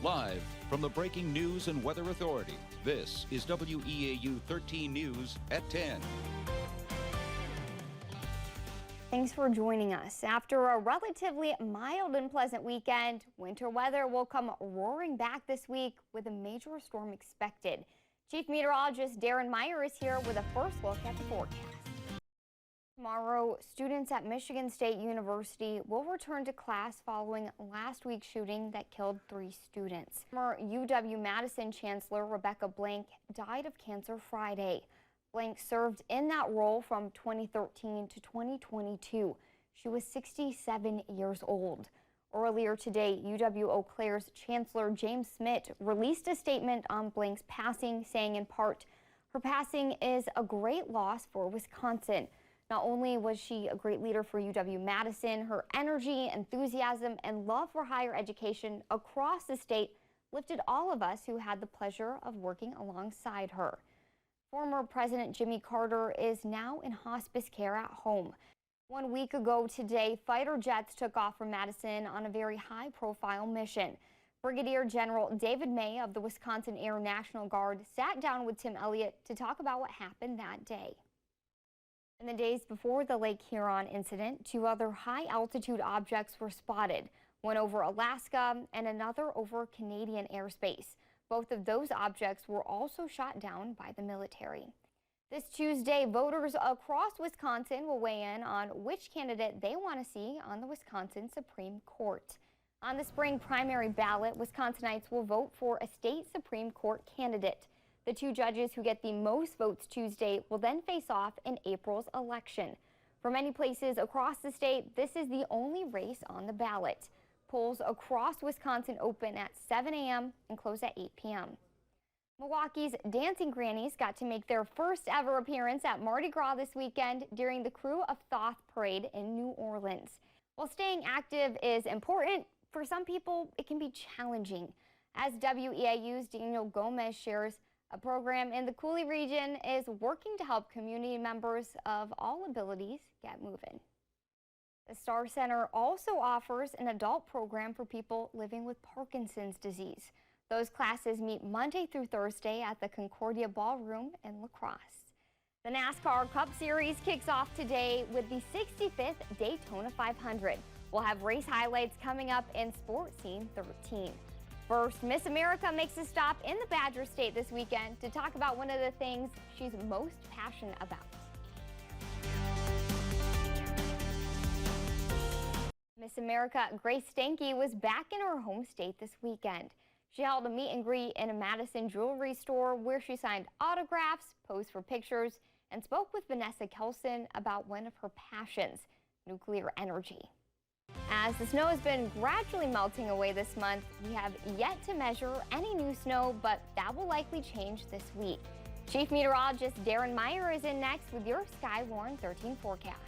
Live from the Breaking News and Weather Authority, this is WEAU 13 News at 10. Thanks for joining us. After a relatively mild and pleasant weekend, winter weather will come roaring back this week with a major storm expected. Chief Meteorologist Darren Meyer is here with a first look at the forecast. Tomorrow, students at Michigan State University will return to class following last week's shooting that killed 3 students. Former UW-Madison Chancellor Rebecca Blank died of cancer Friday. Blank served in that role from 2013 to 2022. She was 67 years old. Earlier today, UW-Eau Claire's Chancellor James Smith released a statement on Blank's passing, saying in part, "Her passing is a great loss for Wisconsin. Not only was she a great leader for UW-Madison, her energy, enthusiasm, and love for higher education across the state lifted all of us who had the pleasure of working alongside her." Former President Jimmy Carter is now in hospice care at home. 1 week ago today, fighter jets took off from Madison on a very high-profile mission. Brigadier General David May of the Wisconsin Air National Guard sat down with Tim Elliott to talk about what happened that day. In the days before the Lake Huron incident, 2 other high-altitude objects were spotted, one over Alaska and another over Canadian airspace. Both of those objects were also shot down by the military. This Tuesday, voters across Wisconsin will weigh in on which candidate they want to see on the Wisconsin Supreme Court. On the spring primary ballot, Wisconsinites will vote for a state Supreme Court candidate. The 2 judges who get the most votes Tuesday will then face off in April's election. For many places across the state, this is the only race on the ballot. Polls across Wisconsin open at 7 a.m. and close at 8 p.m. Milwaukee's Dancing Grannies got to make their first ever appearance at Mardi Gras this weekend during the Crew of Thoth parade in New Orleans. While staying active is important, for some people it can be challenging. As WEAU's Daniel Gomez shares, a program in the Coulee region is working to help community members of all abilities get moving. The Star Center also offers an adult program for people living with Parkinson's disease. Those classes meet Monday through Thursday at the Concordia Ballroom in La Crosse. The NASCAR Cup Series kicks off today with the 65th Daytona 500. We'll have race highlights coming up in Sports Scene 13. First, Miss America makes a stop in the Badger State this weekend to talk about one of the things she's most passionate about. Miss America Grace Stanke was back in her home state this weekend. She held a meet and greet in a Madison jewelry store where she signed autographs, posed for pictures, and spoke with Vanessa Kelson about one of her passions, nuclear energy. As the snow has been gradually melting away this month, we have yet to measure any new snow, but that will likely change this week. Chief Meteorologist Darren Meyer is in next with your Skywarn 13 forecast.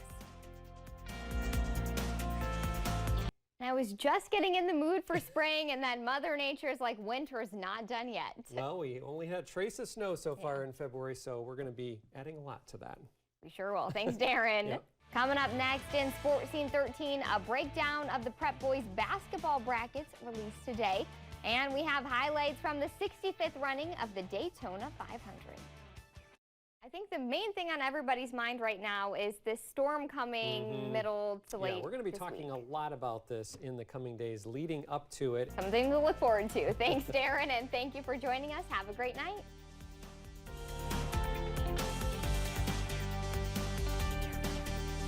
I was just getting in the mood for spring, and then Mother Nature is like, winter's not done yet. Well, we only had a trace of snow so far in February, so we're going to be adding a lot to that. We sure will. Thanks, Darren. Yep. Coming up next in Sports Scene 13, a breakdown of the Prep Boys basketball brackets released today. And we have highlights from the 65th running of the Daytona 500. I think the main thing on everybody's mind right now is this storm coming middle to late. Yeah, we're going to be talking a lot about this in the coming days leading up to it. Something to look forward to. Thanks, Darren, and thank you for joining us. Have a great night.